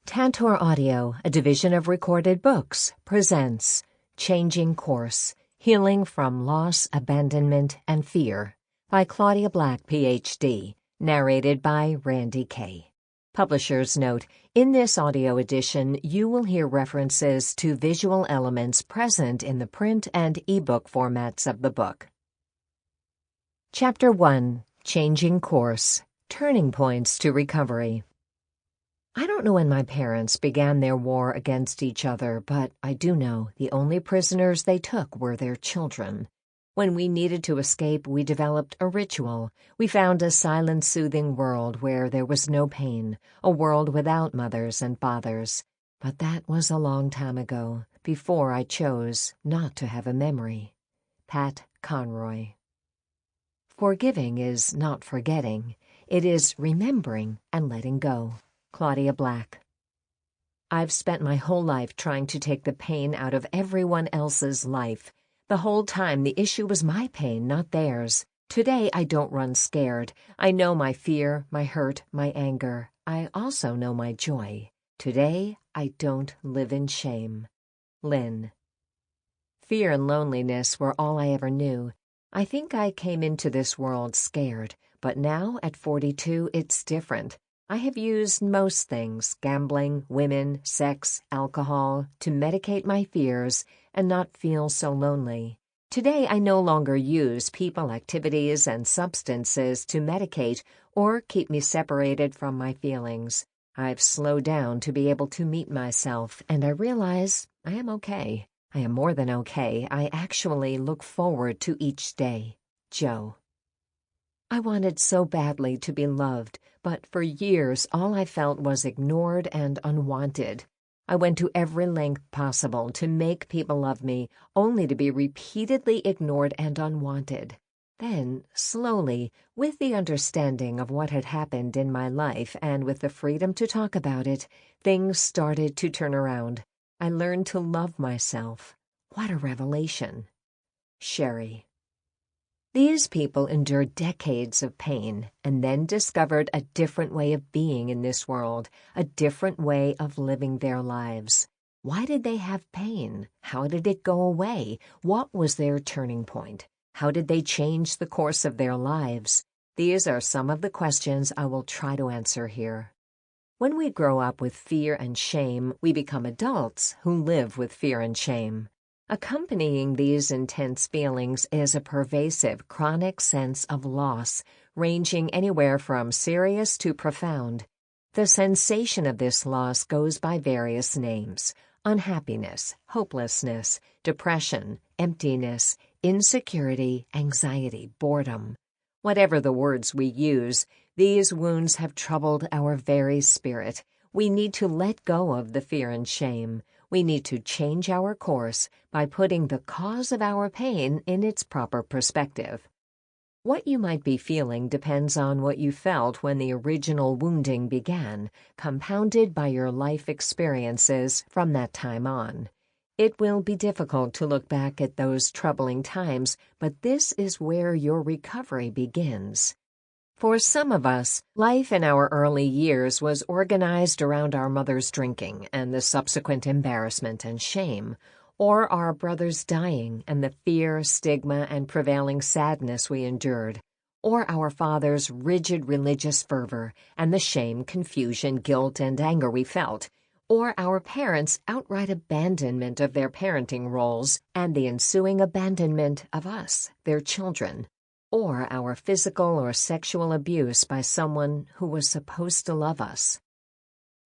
Tantor Audio, a division of Recorded Books, presents Changing Course, Healing from Loss, Abandonment, and Fear by Claudia Black, Ph.D., narrated by Randye, Kaye. Publisher's note: in this audio edition, you will hear references to visual elements present in the print and ebook formats of the book. Chapter 1, Changing Course, Turning Points to Recovery. I don't know when my parents began their war against each other, but I do know the only prisoners they took were their children. When we needed to escape, we developed a ritual. We found a silent, soothing world where there was no pain, a world without mothers and fathers. But that was a long time ago, before I chose not to have a memory. Pat Conroy. Forgiving is not forgetting. It is remembering and letting go. Claudia Black. I've spent my whole life trying to take the pain out of everyone else's life. The whole time the issue was my pain, not theirs. Today I don't run scared. I know my fear, my hurt, my anger. I also know my joy. Today I don't live in shame. Lynn. Fear and loneliness were all I ever knew. I think I came into this world scared, but now at 42 it's different. I have used most things, gambling, women, sex, alcohol, to medicate my fears and not feel so lonely. Today I no longer use people, activities, and substances to medicate or keep me separated from my feelings. I've slowed down to be able to meet myself, and I realize I am okay. I am more than okay. I actually look forward to each day. Joe. I wanted so badly to be loved, but for years all I felt was ignored and unwanted. I went to every length possible to make people love me, only to be repeatedly ignored and unwanted. Then, slowly, with the understanding of what had happened in my life and with the freedom to talk about it, things started to turn around. I learned to love myself. What a revelation. Sherry. These people endured decades of pain and then discovered a different way of being in this world, a different way of living their lives. Why did they have pain? How did it go away? What was their turning point? How did they change the course of their lives? These are some of the questions I will try to answer here. When we grow up with fear and shame, we become adults who live with fear and shame. Accompanying these intense feelings is a pervasive, chronic sense of loss, ranging anywhere from serious to profound. The sensation of this loss goes by various names: unhappiness, hopelessness, depression, emptiness, insecurity, anxiety, boredom. Whatever the words we use, these wounds have troubled our very spirit. We need to let go of the fear and shame. We need to change our course by putting the cause of our pain in its proper perspective. What you might be feeling depends on what you felt when the original wounding began, compounded by your life experiences from that time on. It will be difficult to look back at those troubling times, but this is where your recovery begins. For some of us, life in our early years was organized around our mother's drinking and the subsequent embarrassment and shame, or our brother's dying and the fear, stigma, and prevailing sadness we endured, or our father's rigid religious fervor and the shame, confusion, guilt, and anger we felt, or our parents' outright abandonment of their parenting roles and the ensuing abandonment of us, their children, or our physical or sexual abuse by someone who was supposed to love us.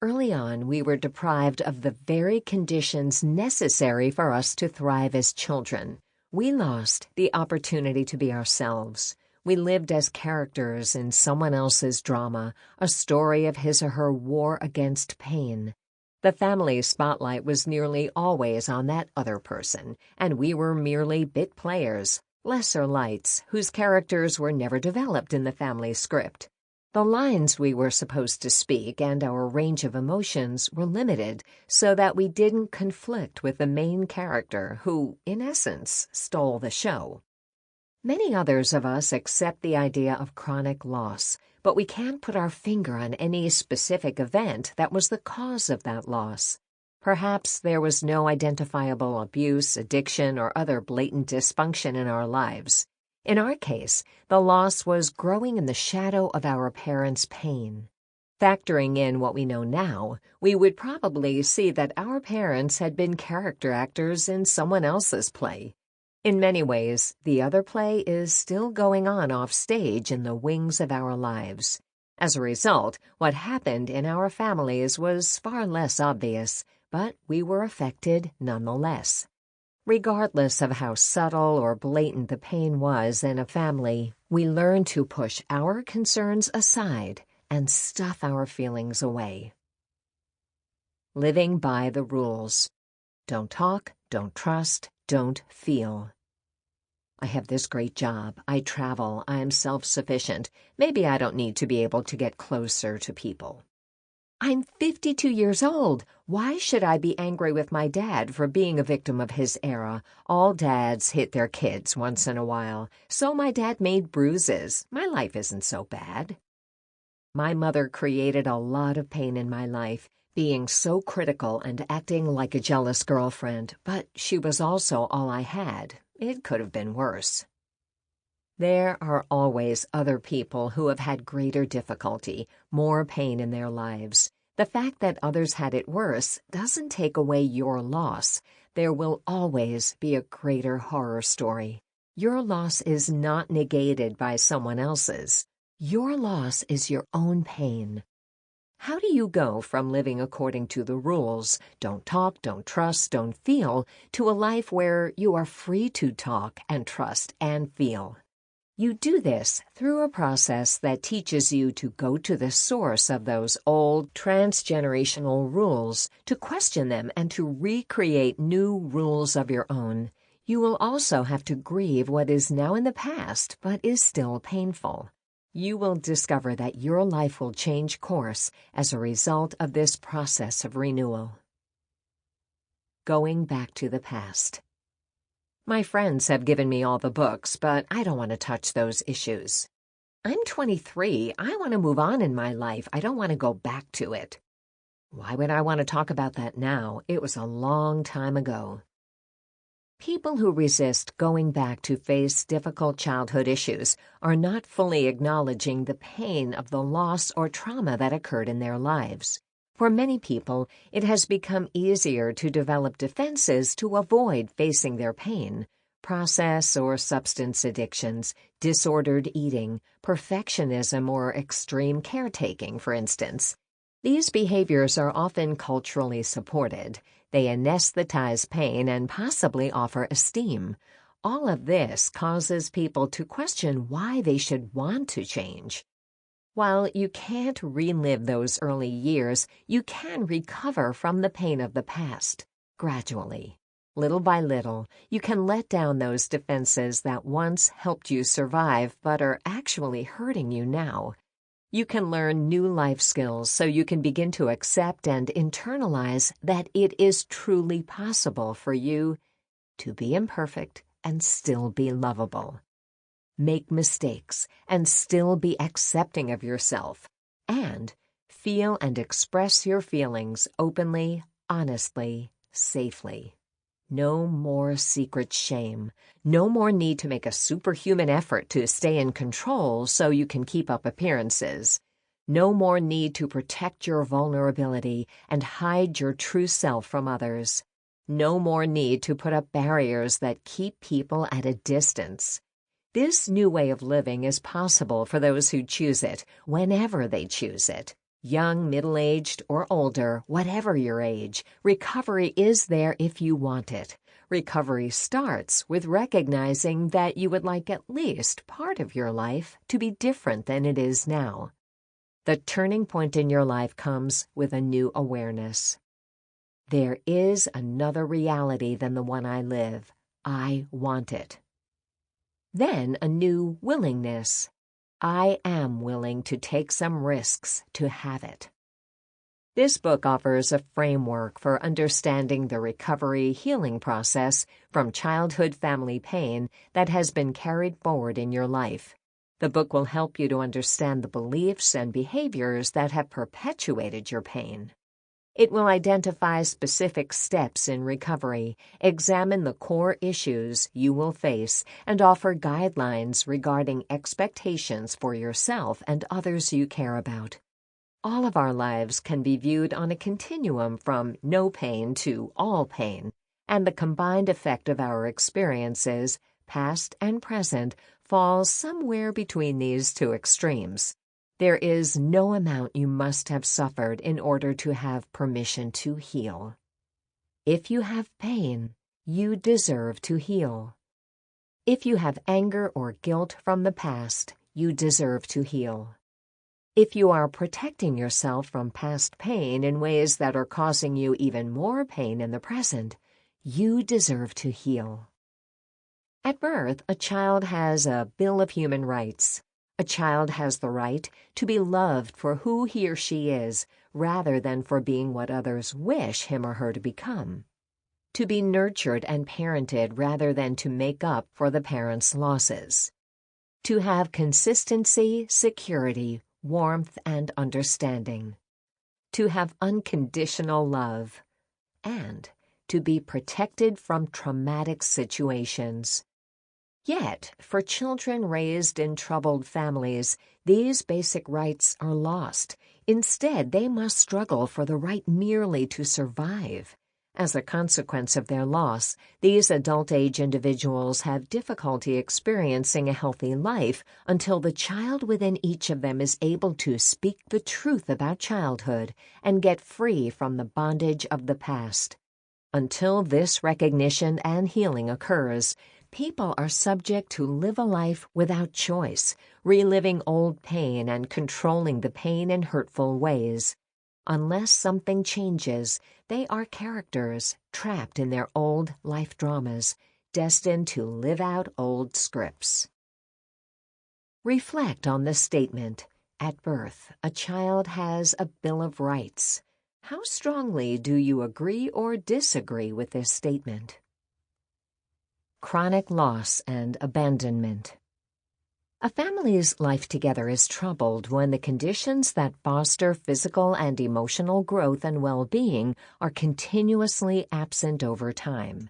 Early on, we were deprived of the very conditions necessary for us to thrive as children. We lost the opportunity to be ourselves. We lived as characters in someone else's drama, a story of his or her war against pain. The family spotlight was nearly always on that other person, and we were merely bit players, lesser lights whose characters were never developed in the family script. The lines we were supposed to speak and our range of emotions were limited so that we didn't conflict with the main character who, in essence, stole the show. Many others of us accept the idea of chronic loss. but we can't put our finger on any specific event that was the cause of that loss. Perhaps there was no identifiable abuse, addiction, or other blatant dysfunction in our lives. In our case, the loss was growing in the shadow of our parents' pain. Factoring in what we know now, we would probably see that our parents had been character actors in someone else's play. In many ways, the other play is still going on off stage in the wings of our lives. As a result, what happened in our families was far less obvious, but we were affected nonetheless. Regardless of how subtle or blatant the pain was in a family, we learn to push our concerns aside and stuff our feelings away. Living by the rules. Don't talk, don't trust, don't feel. I have this great job. I travel. I am self-sufficient. Maybe I don't need to be able to get closer to people. I'm 52 years old. Why should I be angry with my dad for being a victim of his era? All dads hit their kids once in a while, so my dad made bruises. My life isn't so bad. My mother created a lot of pain in my life, being so critical and acting like a jealous girlfriend, but she was also all I had. It could have been worse. There are always other people who have had greater difficulty, more pain in their lives. The fact that others had it worse doesn't take away your loss. There will always be a greater horror story. Your loss is not negated by someone else's. Your loss is your own pain. How do you go from living according to the rules, don't talk, don't trust, don't feel, to a life where you are free to talk and trust and feel? You do this through a process that teaches you to go to the source of those old transgenerational rules, to question them and to recreate new rules of your own. You will also have to grieve what is now in the past but is still painful. You will discover that your life will change course as a result of this process of renewal. Going back to the past. My friends have given me all the books, but I don't want to touch those issues. I'm 23. I want to move on in my life. I don't want to go back to it. Why would I want to talk about that now? It was a long time ago. People who resist going back to face difficult childhood issues are not fully acknowledging the pain of the loss or trauma that occurred in their lives. For many people, it has become easier to develop defenses to avoid facing their pain. Process or substance addictions, disordered eating, perfectionism, or extreme caretaking, for instance. These behaviors are often culturally supported. They anesthetize pain and possibly offer esteem. All of this causes people to question why they should want to change. While you can't relive those early years, you can recover from the pain of the past, gradually. Little by little, you can let down those defenses that once helped you survive but are actually hurting you now. You can learn new life skills so you can begin to accept and internalize that it is truly possible for you to be imperfect and still be lovable. Make mistakes and still be accepting of yourself. And feel and express your feelings openly, honestly, safely. No more secret shame. No more need to make a superhuman effort to stay in control so you can keep up appearances. No more need to protect your vulnerability and hide your true self from others. No more need to put up barriers that keep people at a distance. This new way of living is possible for those who choose it, whenever they choose it. Young, middle-aged, or older, whatever your age, recovery is there if you want it. Recovery starts with recognizing that you would like at least part of your life to be different than it is now. The turning point in your life comes with a new awareness. There is another reality than the one I live. I want it. Then a new willingness. I am willing to take some risks to have it. This book offers a framework for understanding the recovery healing process from childhood family pain that has been carried forward in your life. The book will help you to understand the beliefs and behaviors that have perpetuated your pain. It will identify specific steps in recovery, examine the core issues you will face, and offer guidelines regarding expectations for yourself and others you care about. All of our lives can be viewed on a continuum from no pain to all pain, and the combined effect of our experiences, past and present, falls somewhere between these two extremes. There is no amount you must have suffered in order to have permission to heal. If you have pain, you deserve to heal. If you have anger or guilt from the past, you deserve to heal. If you are protecting yourself from past pain in ways that are causing you even more pain in the present, you deserve to heal. At birth, a child has a Bill of Human Rights. A child has the right to be loved for who he or she is, rather than for being what others wish him or her to become. To be nurtured and parented rather than to make up for the parent's losses. To have consistency, security, warmth, and understanding. To have unconditional love. And to be protected from traumatic situations. Yet, for children raised in troubled families, these basic rights are lost. Instead, they must struggle for the right merely to survive. As a consequence of their loss, these adult-age individuals have difficulty experiencing a healthy life until the child within each of them is able to speak the truth about childhood and get free from the bondage of the past. Until this recognition and healing occurs, people are subject to live a life without choice, reliving old pain and controlling the pain in hurtful ways. Unless something changes, they are characters trapped in their old life dramas, destined to live out old scripts. Reflect on the statement, at birth, a child has a Bill of Rights. How strongly do you agree or disagree with this statement? Chronic loss and abandonment. A family's life together is troubled when the conditions that foster physical and emotional growth and well-being are continuously absent over time.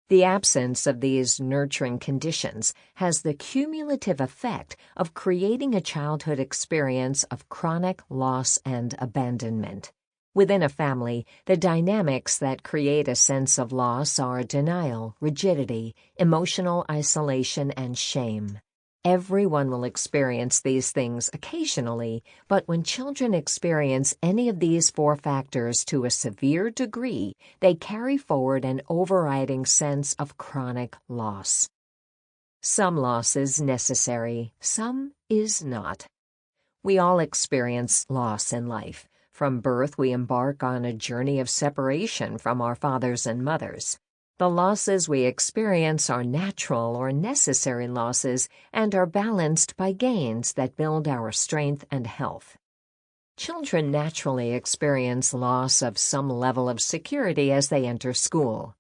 The absence of these nurturing conditions has the cumulative effect of creating a childhood experience of chronic loss and abandonment. Within a family, the dynamics that create a sense of loss are denial, rigidity, emotional isolation, and shame. Everyone will experience these things occasionally, but when children experience any of these four factors to a severe degree, they carry forward an overriding sense of chronic loss. Some loss is necessary, some is not. We all experience loss in life. From birth, we embark on a journey of separation from our fathers and mothers. The losses we experience are natural or necessary losses and are balanced by gains that build our strength and health. Children naturally experience loss of some level of security as they enter school.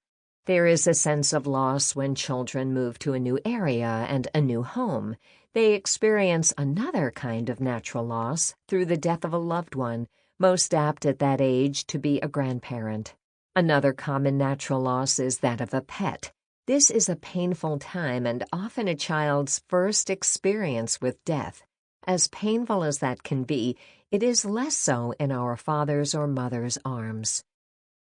There is a sense of loss when children move to a new area and a new home. They experience another kind of natural loss through the death of a loved one, most apt at that age to be a grandparent. Another common natural loss is that of a pet. This is a painful time and often a child's first experience with death. As painful as that can be, it is less so in our father's or mother's arms.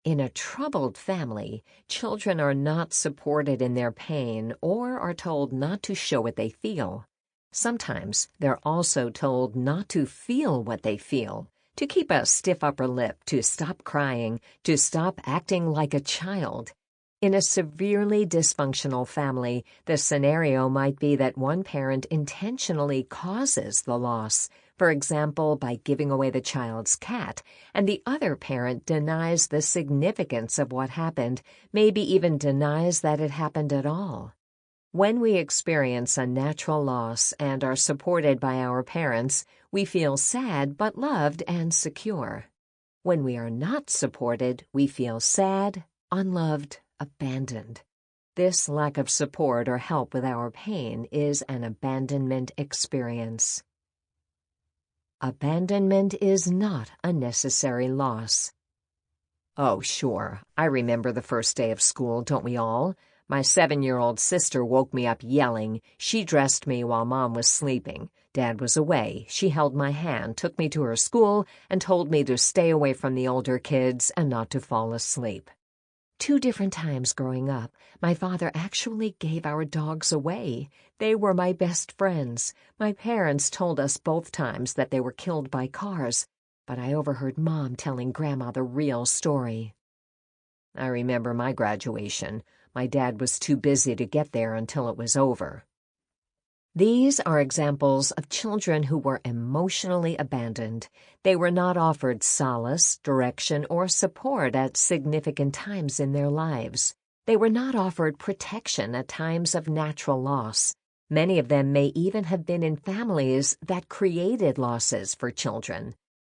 In a troubled family, children are not supported in their pain or are told not to show what they feel. Sometimes they're also told not to feel what they feel, to keep a stiff upper lip, to stop crying, to stop acting like a child. In a severely dysfunctional family, the scenario might be that one parent intentionally causes the loss, for example, by giving away the child's cat, and the other parent denies the significance of what happened, maybe even denies that it happened at all. When we experience a natural loss and are supported by our parents, we feel sad but loved and secure. When we are not supported, we feel sad, unloved, abandoned. This lack of support or help with our pain is an abandonment experience. Abandonment is not a necessary loss. Oh, sure. I remember the first day of school, don't we all? My 7-year-old sister woke me up yelling. She dressed me while Mom was sleeping. Dad was away. She held my hand, took me to her school, and told me to stay away from the older kids and not to fall asleep. 2 different times growing up, my father actually gave our dogs away. They were my best friends. My parents told us both times that they were killed by cars, but I overheard Mom telling Grandma the real story. I remember my graduation. My dad was too busy to get there until it was over. These are examples of children who were emotionally abandoned. They were not offered solace, direction, or support at significant times in their lives. They were not offered protection at times of natural loss. Many of them may even have been in families that created losses for children.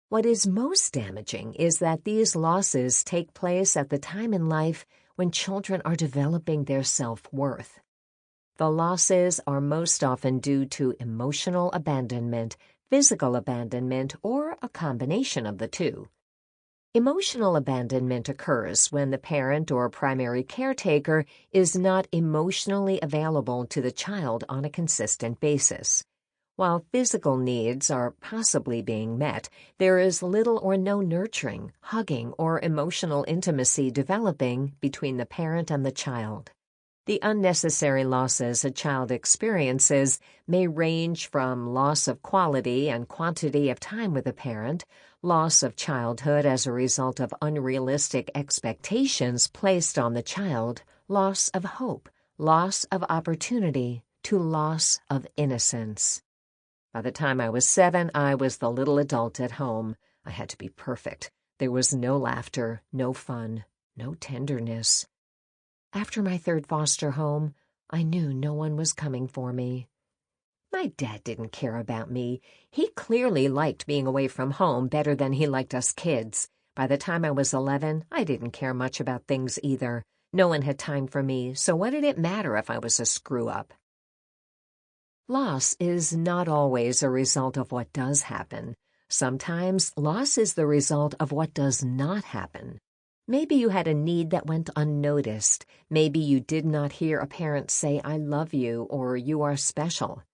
What is most damaging is that these losses take place at the time in life when children are developing their self-worth. The losses are most often due to emotional abandonment, physical abandonment, or a combination of the two. Emotional abandonment occurs when the parent or primary caretaker is not emotionally available to the child on a consistent basis. While physical needs are possibly being met, there is little or no nurturing, hugging, or emotional intimacy developing between the parent and the child. The unnecessary losses a child experiences may range from loss of quality and quantity of time with a parent, loss of childhood as a result of unrealistic expectations placed on the child, loss of hope, loss of opportunity, to loss of innocence. By the time I was 7, I was the little adult at home. I had to be perfect. There was no laughter, no fun, no tenderness. After my 3rd foster home, I knew no one was coming for me. My dad didn't care about me. He clearly liked being away from home better than he liked us kids. By the time I was 11, I didn't care much about things either. No one had time for me, so what did it matter if I was a screw-up? Loss is not always a result of what does happen. Sometimes loss is the result of what does not happen. Maybe you had a need that went unnoticed. Maybe you did not hear a parent say, "I love you," or "you are special."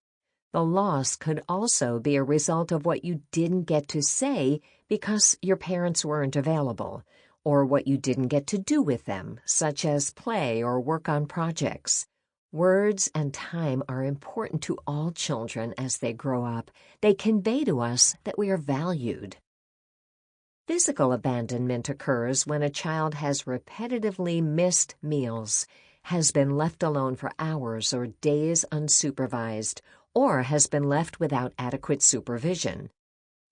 The loss could also be a result of what you didn't get to say because your parents weren't available, or what you didn't get to do with them, such as play or work on projects. Words and time are important to all children as they grow up. They convey to us that we are valued. Physical abandonment occurs when a child has repetitively missed meals, has been left alone for hours or days unsupervised, or has been left without adequate supervision.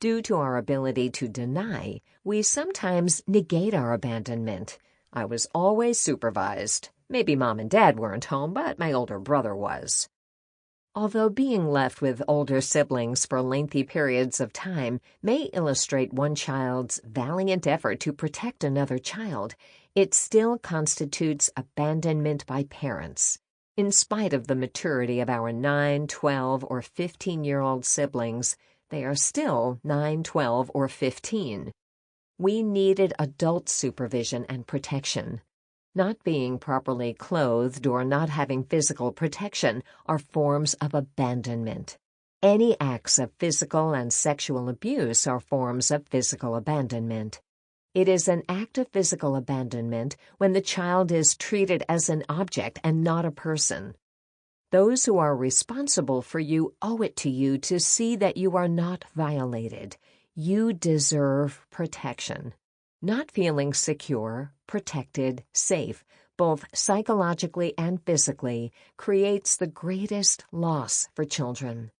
Due to our ability to deny, we sometimes negate our abandonment. I was always supervised. Maybe Mom and Dad weren't home, but my older brother was. Although being left with older siblings for lengthy periods of time may illustrate one child's valiant effort to protect another child, it still constitutes abandonment by parents. In spite of the maturity of our 9, 12, or 15-year-old siblings, they are still 9, 12, or 15. We needed adult supervision and protection. Not being properly clothed or not having physical protection are forms of abandonment. Any acts of physical and sexual abuse are forms of physical abandonment. It is an act of physical abandonment when the child is treated as an object and not a person. Those who are responsible for you owe it to you to see that you are not violated. You deserve protection. Not feeling secure, protected, safe, both psychologically and physically, creates the greatest loss for children.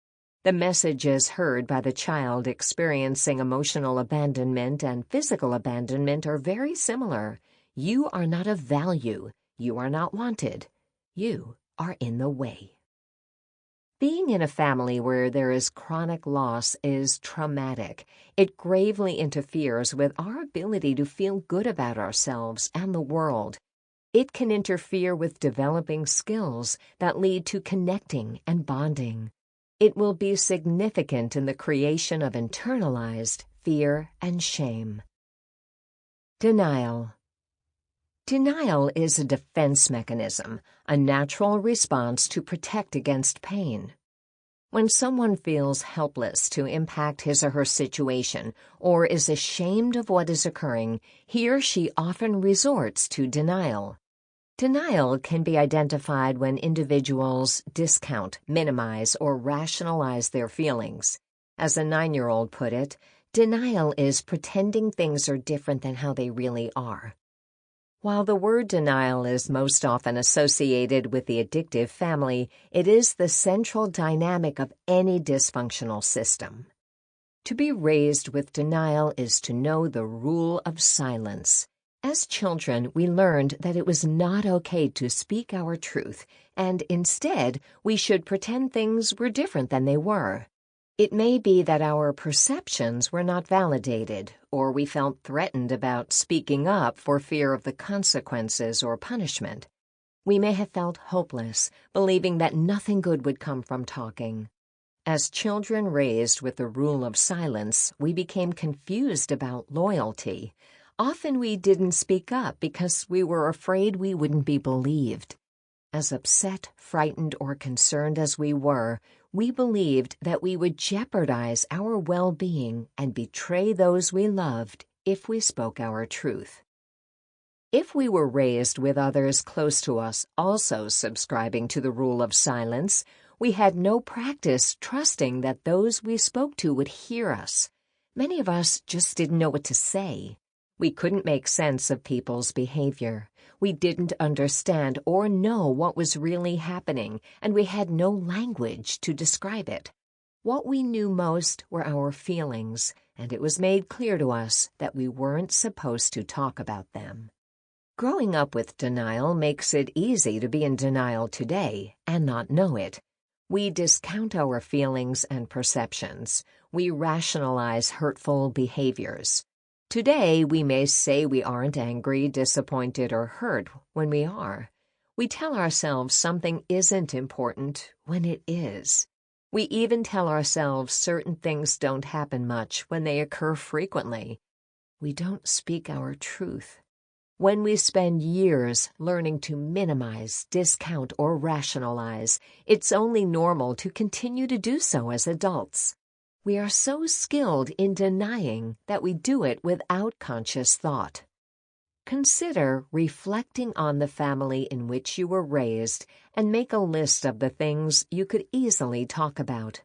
The messages heard by the child experiencing emotional abandonment and physical abandonment are very similar. You are not of value. You are not wanted. You are in the way. Being in a family where there is chronic loss is traumatic. It gravely interferes with our ability to feel good about ourselves and the world. It can interfere with developing skills that lead to connecting and bonding. It will be significant in the creation of internalized fear and shame. Denial. Denial is a defense mechanism, a natural response to protect against pain. When someone feels helpless to impact his or her situation or is ashamed of what is occurring, he or she often resorts to denial. Denial can be identified when individuals discount, minimize, or rationalize their feelings. As a 9-year-old put it, denial is pretending things are different than how they really are. While the word denial is most often associated with the addictive family, it is the central dynamic of any dysfunctional system. To be raised with denial is to know the rule of silence. As children, we learned that it was not okay to speak our truth, and instead, we should pretend things were different than they were. It may be that our perceptions were not validated, or we felt threatened about speaking up for fear of the consequences or punishment. We may have felt hopeless, believing that nothing good would come from talking. As children raised with the rule of silence, we became confused about loyalty. Often we didn't speak up because we were afraid we wouldn't be believed. As upset, frightened, or concerned as we were, we believed that we would jeopardize our well-being and betray those we loved if we spoke our truth. If we were raised with others close to us also subscribing to the rule of silence, we had no practice trusting that those we spoke to would hear us. Many of us just didn't know what to say. We couldn't make sense of people's behavior. We didn't understand or know what was really happening, and we had no language to describe it. What we knew most were our feelings, and it was made clear to us that we weren't supposed to talk about them. Growing up with denial makes it easy to be in denial today and not know it. We discount our feelings and perceptions. We rationalize hurtful behaviors. Today, we may say we aren't angry, disappointed, or hurt when we are. We tell ourselves something isn't important when it is. We even tell ourselves certain things don't happen much when they occur frequently. We don't speak our truth. When we spend years learning to minimize, discount, or rationalize, it's only normal to continue to do so as adults. We are so skilled in denying that we do it without conscious thought. Consider reflecting on the family in which you were raised and make a list of the things you could easily talk about.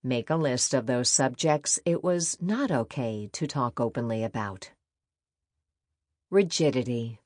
Make a list of those subjects it was not okay to talk openly about. Rigidity.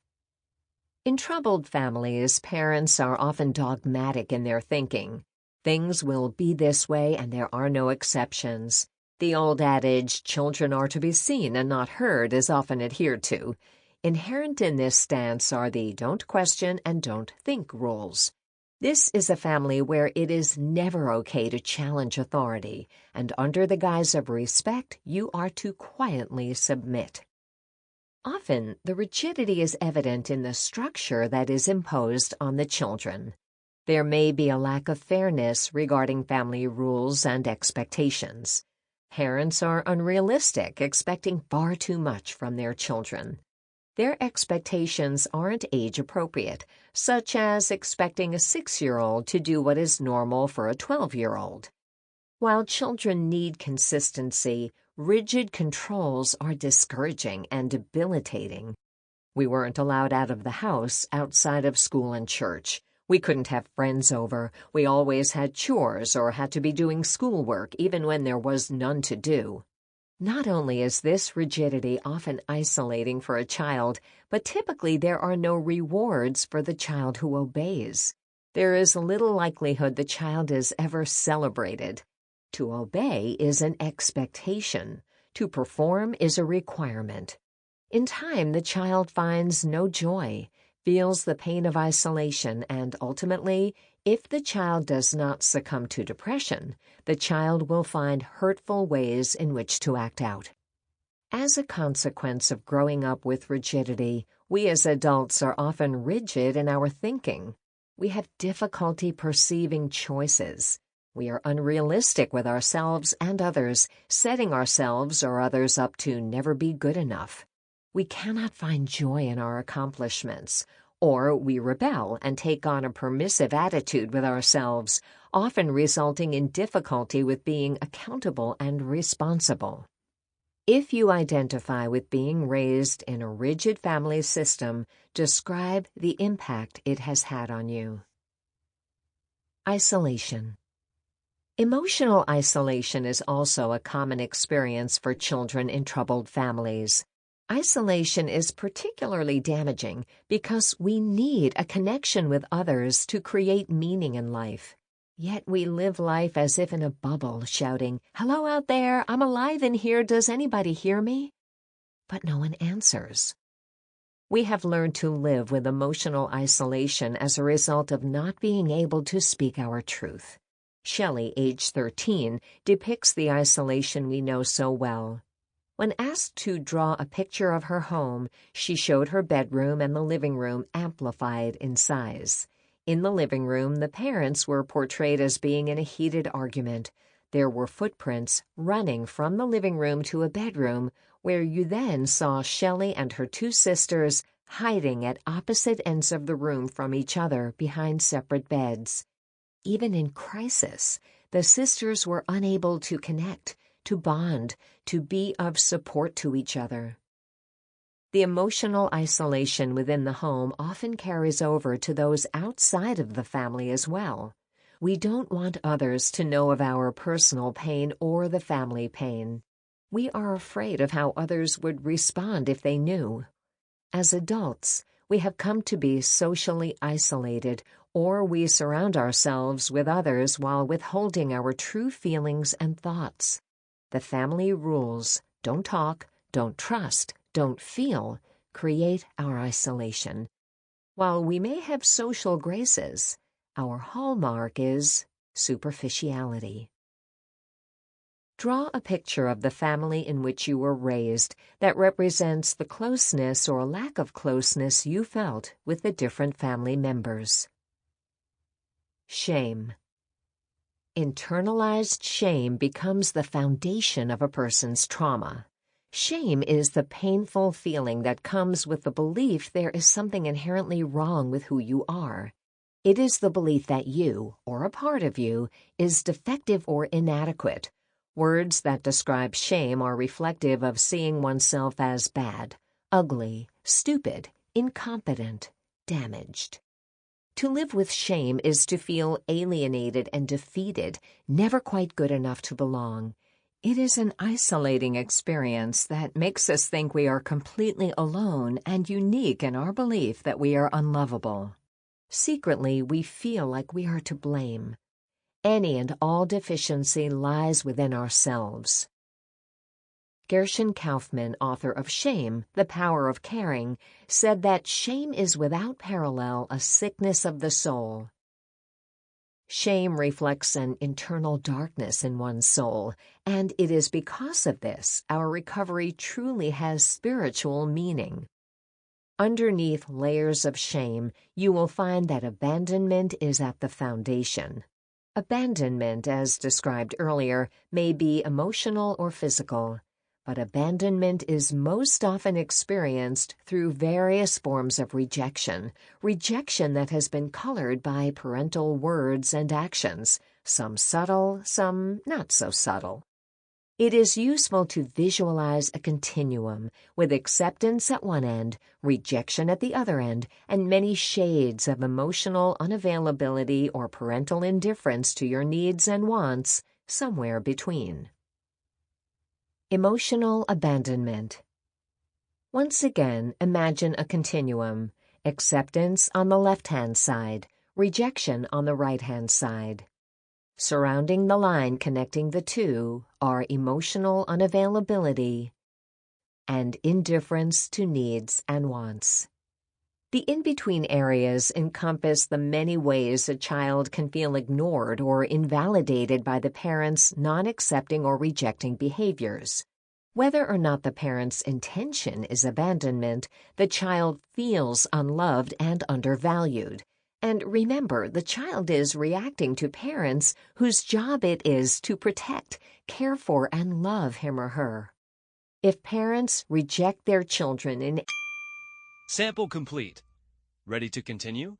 In troubled families, parents are often dogmatic in their thinking. Things will be this way and there are no exceptions. The old adage, children are to be seen and not heard, is often adhered to. Inherent in this stance are the don't question and don't think rules. This is a family where it is never okay to challenge authority, and under the guise of respect, you are to quietly submit. Often, the rigidity is evident in the structure that is imposed on the children. There may be a lack of fairness regarding family rules and expectations. Parents are unrealistic, expecting far too much from their children. Their expectations aren't age-appropriate, such as expecting a 6-year-old to do what is normal for a 12-year-old. While children need consistency, rigid controls are discouraging and debilitating. We weren't allowed out of the house outside of school and church. We couldn't have friends over. We always had chores or had to be doing schoolwork even when there was none to do. Not only is this rigidity often isolating for a child, but typically there are no rewards for the child who obeys. There is little likelihood the child is ever celebrated. To obey is an expectation. To perform is a requirement. In time, the child finds no joy, feels the pain of isolation, and ultimately, if the child does not succumb to depression, the child will find hurtful ways in which to act out. As a consequence of growing up with rigidity, we as adults are often rigid in our thinking. We have difficulty perceiving choices. We are unrealistic with ourselves and others, setting ourselves or others up to never be good enough. We cannot find joy in our accomplishments, or we rebel and take on a permissive attitude with ourselves, often resulting in difficulty with being accountable and responsible. If you identify with being raised in a rigid family system, describe the impact it has had on you. Isolation. Emotional isolation is also a common experience for children in troubled families. Isolation is particularly damaging because we need a connection with others to create meaning in life. Yet we live life as if in a bubble, shouting, "Hello out there, I'm alive in here, does anybody hear me?" But no one answers. We have learned to live with emotional isolation as a result of not being able to speak our truth. Shelley, age 13, depicts the isolation we know so well. When asked to draw a picture of her home, she showed her bedroom and the living room amplified in size. In the living room, the parents were portrayed as being in a heated argument. There were footprints running from the living room to a bedroom, where you then saw Shelley and her two sisters hiding at opposite ends of the room from each other behind separate beds. Even in crisis, the sisters were unable to connect, to bond, to be of support to each other. The emotional isolation within the home often carries over to those outside of the family as well. We don't want others to know of our personal pain or the family pain. We are afraid of how others would respond if they knew. As adults, we have come to be socially isolated, or we surround ourselves with others while withholding our true feelings and thoughts. The family rules, don't talk, don't trust, don't feel, create our isolation. While we may have social graces, our hallmark is superficiality. Draw a picture of the family in which you were raised that represents the closeness or lack of closeness you felt with the different family members. Shame. Internalized shame becomes the foundation of a person's trauma. Shame is the painful feeling that comes with the belief there is something inherently wrong with who you are. It is the belief that you, or a part of you, is defective or inadequate. Words that describe shame are reflective of seeing oneself as bad, ugly, stupid, incompetent, damaged. To live with shame is to feel alienated and defeated, never quite good enough to belong. It is an isolating experience that makes us think we are completely alone and unique in our belief that we are unlovable. Secretly, we feel like we are to blame. Any and all deficiency lies within ourselves. Gershon Kaufman, author of Shame, The Power of Caring, said that shame is without parallel a sickness of the soul. Shame reflects an internal darkness in one's soul, and it is because of this our recovery truly has spiritual meaning. Underneath layers of shame, you will find that abandonment is at the foundation. Abandonment, as described earlier, may be emotional or physical, but abandonment is most often experienced through various forms of rejection that has been colored by parental words and actions, some subtle, some not so subtle. It is useful to visualize a continuum with acceptance at one end, rejection at the other end, and many shades of emotional unavailability or parental indifference to your needs and wants somewhere between. Emotional abandonment. Once again, imagine a continuum. Acceptance on the left-hand side, rejection on the right-hand side. Surrounding the line connecting the two are emotional unavailability and indifference to needs and wants. The in-between areas encompass the many ways a child can feel ignored or invalidated by the parents' non-accepting or rejecting behaviors. Whether or not the parent's intention is abandonment, the child feels unloved and undervalued. And remember, the child is reacting to parents whose job it is to protect, care for, and love him or her. If parents reject their children in Sample complete. Ready to continue?